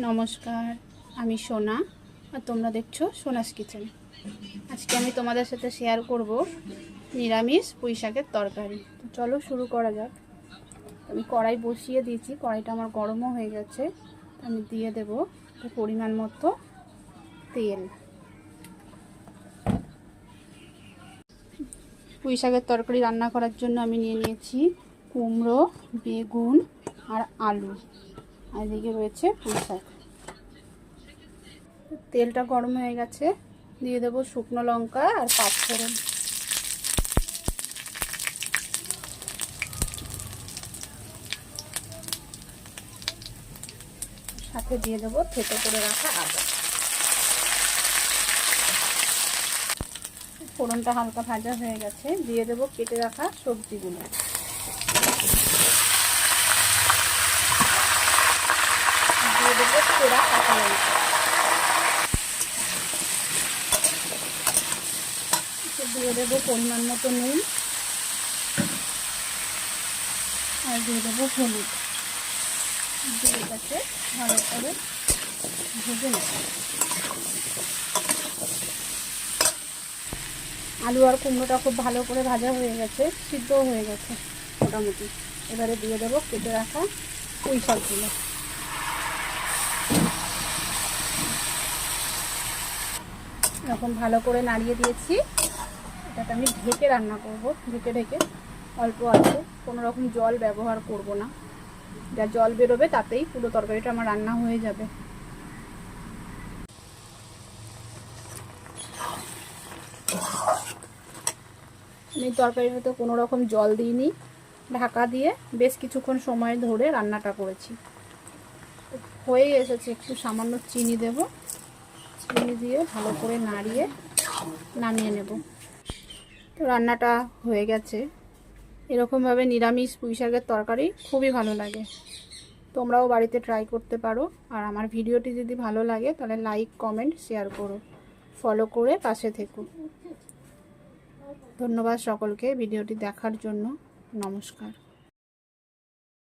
নমস্কার, আমি সোনা আর তোমরা দেখছো সোনাস কিচেন। আজকে আমি তোমাদের সাথে শেয়ার করব নিরামিষ পুঁই শাকের তরকারি। তো চলো শুরু করা যাক। আমি কড়াই বসিয়ে দিয়েছি, কড়াইটা আমার গরমও হয়ে গেছে। আমি দিয়ে দেব পরিমাণ মতো তেল। পুঁই শাকের তরকারি রান্না করার জন্য আমি নিয়ে নিয়েছি কুমড়ো, বেগুন আর আলু, আর এদিকে রয়েছে পুঁই শাক। তেলটা গরম হয়ে গেছে, দিয়ে দেবো শুকনো লঙ্কা আর পাঁচফোড়ন। সাথে দিয়ে দেবো থেতো করে রাখা আদা। ফোড়নটা হালকা ভাজা হয়ে গেছে, দিয়ে দেবো কেটে রাখা সবজিগুলো। দিয়ে দেবো চেরা কাঁচা লঙ্কা। দিয়ে দেবো পরিমাণ মতো নুন আর দিয়ে দেবো হলুদ। দিয়ে গেছে ভালো করে ভেজে নেব। আলু আর কুমড়োটা খুব ভালো করে ভাজা হয়ে গেছে, সিদ্ধও হয়ে গেছে মোটামুটি। এবারে দিয়ে দেবো কেটে রাখা পুঁই শাকগুলো। এরকম ভালো করে নাড়িয়ে দিয়েছি। এটাকে আমি ঢেকে রান্না করব, ঢেকে ঢেকে অল্প অল্প, কোনো রকম জল ব্যবহার করব না। যা জল বেরোবে তাতেই পুরো তরকারিটা আমার রান্না হয়ে যাবে। আমি তরকারিটাতে কোনো রকম জল দিইনি, ঢাকা দিয়ে বেশ কিছুক্ষণ সময় ধরে রান্নাটা করেছি। হয়ে এসেছে, একটু সামান্য চিনি দেব, চিনি দিয়ে ভালো করে নাড়িয়ে নামিয়ে নেব। তো রান্নাটা হয়ে গেছে। এরকমভাবে নিরামিষ পুঁই শাকের তরকারি খুবই ভালো লাগে, তোমরাও বাড়িতে ট্রাই করতে পারো। আর আমার ভিডিওটি যদি ভালো লাগে তাহলে লাইক, কমেন্ট, শেয়ার করো, ফলো করে পাশে থেকো। ধন্যবাদ সকলকে ভিডিওটি দেখার জন্য। নমস্কার।